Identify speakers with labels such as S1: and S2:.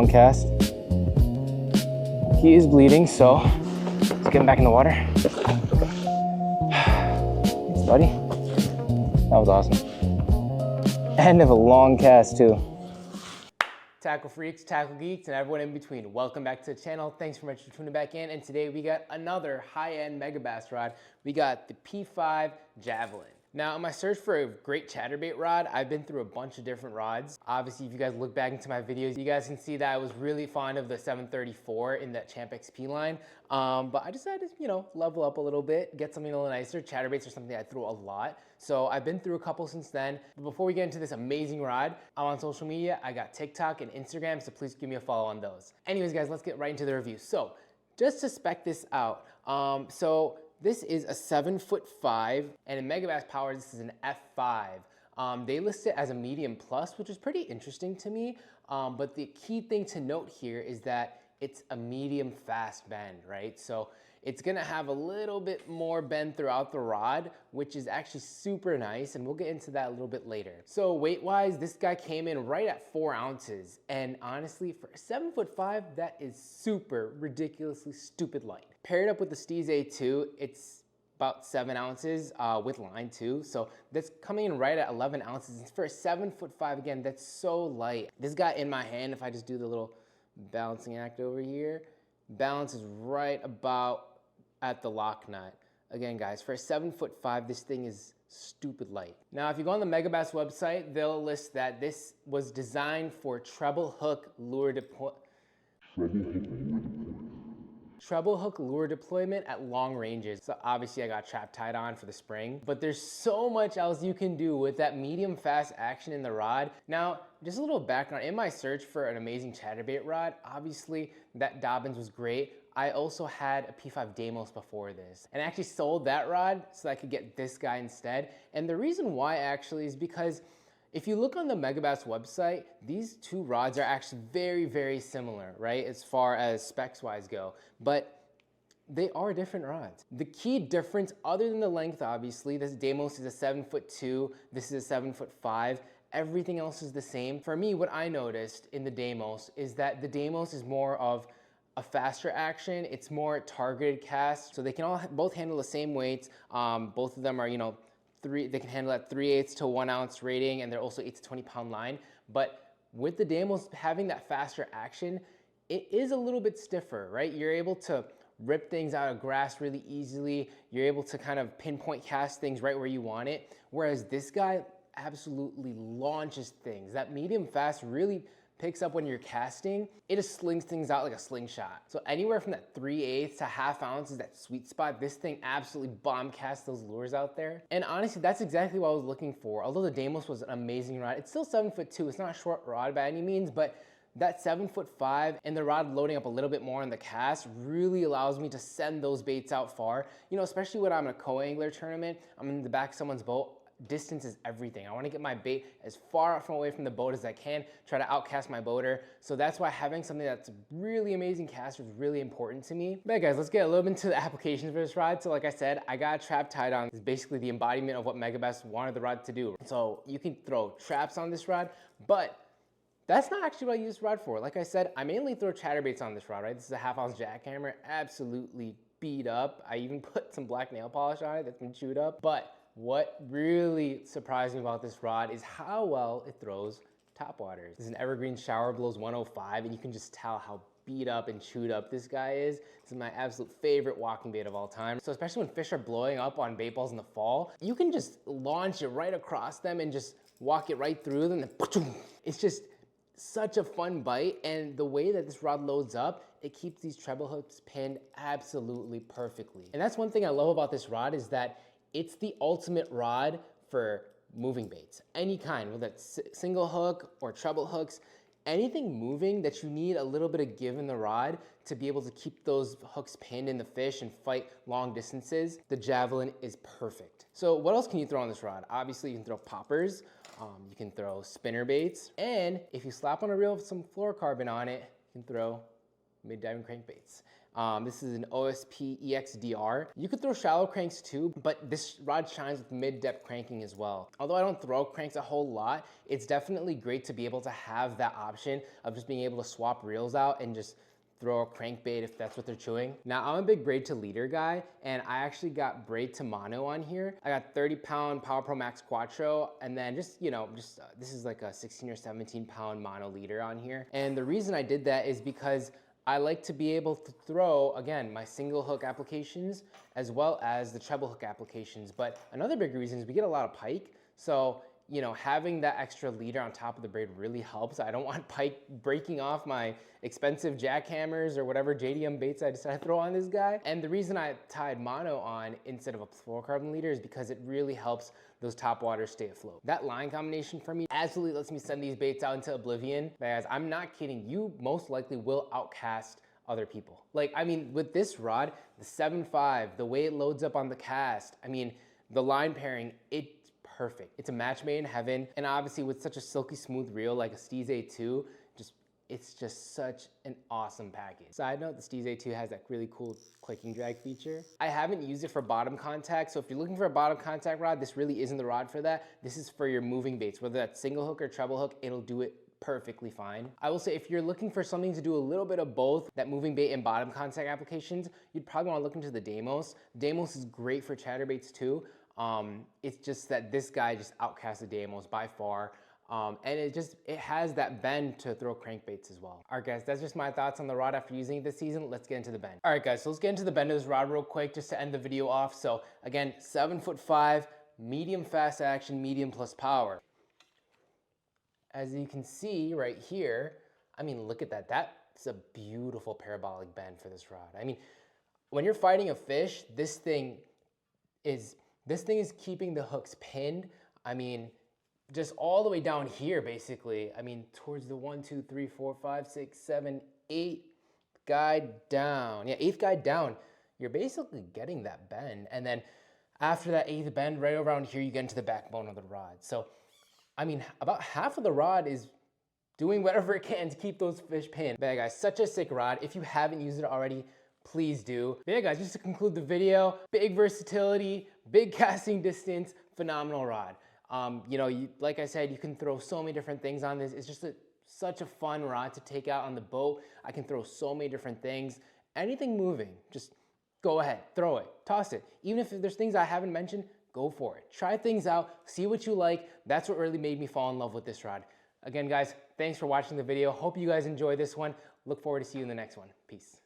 S1: long cast. He is bleeding, so let's get him back in the water. Thanks, buddy. That was awesome. End of a long cast too. Tackle freaks, tackle geeks, and everyone in between. Welcome back to the channel. Thanks very much for tuning back in. And today we got another high-end megabass rod. We got the P5 Javelin. Now, in my search for a great chatterbait rod, I've been through a bunch of different rods. Obviously, if you guys look back into my videos, you guys can see that I was really fond of the 734 in that Champ XP line. But I decided to, level up a little bit, get something a little nicer. Chatterbaits are something I throw a lot. So I've been through a couple since then. But before we get into this amazing rod, I'm on social media. I got TikTok and Instagram, so please give me a follow on those. Anyways, guys, let's get right into the review. So just to spec this out, this is a 7'5", and in Megabass Power, this is an F5. They list it as a medium plus, which is pretty interesting to me. But the key thing to note here is that it's a medium fast bend, right? So it's gonna have a little bit more bend throughout the rod, which is actually super nice, and we'll get into that a little bit later. So weight-wise, this guy came in right at 4 ounces, and honestly, for a 7'5", that is super ridiculously stupid light. Paired up with the Steez A2, it's about 7 ounces with line too, so that's coming in right at 11 ounces. And for a 7'5", again, that's so light. This guy in my hand, if I just do the little balancing act over here, balance is right about at the lock nut. Again, guys, for a 7'5", this thing is stupid light. Now, if you go on the Megabass website, they'll list that this was designed for treble hook lure deployment at long ranges. So obviously I got trap tied on for the spring, but there's so much else you can do with that medium fast action in the rod. Now, just a little background, in my search for an amazing chatterbait rod, obviously that Dobbins was great. I also had a P5 Deimos before this, and I actually sold that rod so I could get this guy instead. And the reason why actually is because if you look on the Megabass website, these two rods are actually very, very similar, right? As far as specs wise go, but they are different rods. The key difference, other than the length, obviously, this Deimos is a 7'2", this is a 7'5". Everything else is the same. For me, what I noticed in the Deimos is that the Deimos is more of a faster action. It's more targeted cast, so they can both handle the same weights. Both of them are, they can handle at 3/8 to 1 ounce rating, and they're also 8 to 20 pound line. But with the Deimos having that faster action, it is a little bit stiffer, right? You're able to rip things out of grass really easily. You're able to kind of pinpoint cast things right where you want it. Whereas this guy absolutely launches things. That medium fast really picks up when you're casting. It just slings things out like a slingshot. So anywhere from that 3/8 to ½ ounce is that sweet spot. This thing absolutely bomb casts those lures out there. And honestly, that's exactly what I was looking for. Although the Deimos was an amazing rod, it's still 7'2". It's not a short rod by any means, but that 7'5" and the rod loading up a little bit more on the cast really allows me to send those baits out far. Especially when I'm in a co-angler tournament, I'm in the back of someone's boat. Distance is everything. I want to get my bait as far away from the boat as I can, try to outcast my boater. So that's why having something that's really amazing caster is really important to me. But guys, let's get a little bit into the applications for this rod. So like I said, I got a trap tied on. It's basically the embodiment of what Megabass wanted the rod to do. So you can throw traps on this rod, but that's not actually what I use this rod for. Like I said, I mainly throw chatterbaits on this rod, right? This is a ½ ounce jackhammer, absolutely beat up. I even put some black nail polish on it that's been chewed up. But what really surprised me about this rod is how well it throws topwaters. This is an Evergreen Shower Blows 105, and you can just tell how beat up and chewed up this guy is. This is my absolute favorite walking bait of all time. So especially when fish are blowing up on bait balls in the fall, you can just launch it right across them and just walk it right through them. And it's just such a fun bite, and the way that this rod loads up, it keeps these treble hooks pinned absolutely perfectly. And that's one thing I love about this rod is that it's the ultimate rod for moving baits, any kind, whether it's single hook or treble hooks, anything moving that you need a little bit of give in the rod to be able to keep those hooks pinned in the fish and fight long distances, the Javelin is perfect. So what else can you throw on this rod? Obviously, you can throw poppers, you can throw spinner baits, and if you slap on a reel with some fluorocarbon on it, you can throw mid-diving crankbaits. This is an OSP EXDR. You could throw shallow cranks too, but this rod shines with mid-depth cranking as well. Although I don't throw cranks a whole lot, it's definitely great to be able to have that option of just being able to swap reels out and just throw a crankbait if that's what they're chewing. Now, I'm a big braid to leader guy, and I actually got braid to mono on here. I got 30-pound Power Pro Max Quattro, and then just, this is like a 16 or 17-pound mono leader on here. And the reason I did that is because I like to be able to throw, again, my single hook applications as well as the treble hook applications. But another big reason is we get a lot of pike. So, having that extra leader on top of the braid really helps. I don't want pike breaking off my expensive jackhammers or whatever JDM baits I decided to throw on this guy. And the reason I tied mono on instead of a fluorocarbon leader is because it really helps those top waters stay afloat. That line combination for me absolutely lets me send these baits out into oblivion. But guys, I'm not kidding. You most likely will outcast other people. Like, I mean, with this rod, the 7.5, the way it loads up on the cast, I mean, the line pairing, it's perfect. It's a match made in heaven. And obviously with such a silky smooth reel like a Steez A2, it's just such an awesome package. Side note, the Steez A2 has that really cool clicking drag feature. I haven't used it for bottom contact, so if you're looking for a bottom contact rod, this really isn't the rod for that. This is for your moving baits, whether that's single hook or treble hook, it'll do it perfectly fine. I will say if you're looking for something to do a little bit of both, that moving bait and bottom contact applications, you'd probably want to look into the Deimos. Deimos is great for chatterbaits too. It's just that this guy just outcasts the Deimos by far. And it has that bend to throw crankbaits as well. All right, guys, that's just my thoughts on the rod after using it this season. Let's get into the bend. All right, guys, so let's get into the bend of this rod real quick just to end the video off. So again, 7'5", medium fast action, medium plus power. As you can see right here, I mean, look at that. That's a beautiful parabolic bend for this rod. I mean, when you're fighting a fish, this thing is keeping the hooks pinned. I mean, just all the way down here, basically. I mean, towards the 1, 2, 3, 4, 5, 6, 7, 8 guide down. Yeah, 8th guide down. You're basically getting that bend. And then after that 8th bend, right around here, you get into the backbone of the rod. So, I mean, about half of the rod is doing whatever it can to keep those fish pinned. But yeah, guys, such a sick rod. If you haven't used it already, please do. But yeah, guys, just to conclude the video, big versatility, big casting distance, phenomenal rod. Like I said, you can throw so many different things on this. It's just such a fun rod to take out on the boat. I can throw so many different things. Anything moving, just go ahead, throw it, toss it. Even if there's things I haven't mentioned, go for it. Try things out, see what you like. That's what really made me fall in love with this rod. Again, guys, thanks for watching the video. Hope you guys enjoy this one. Look forward to see you in the next one. Peace.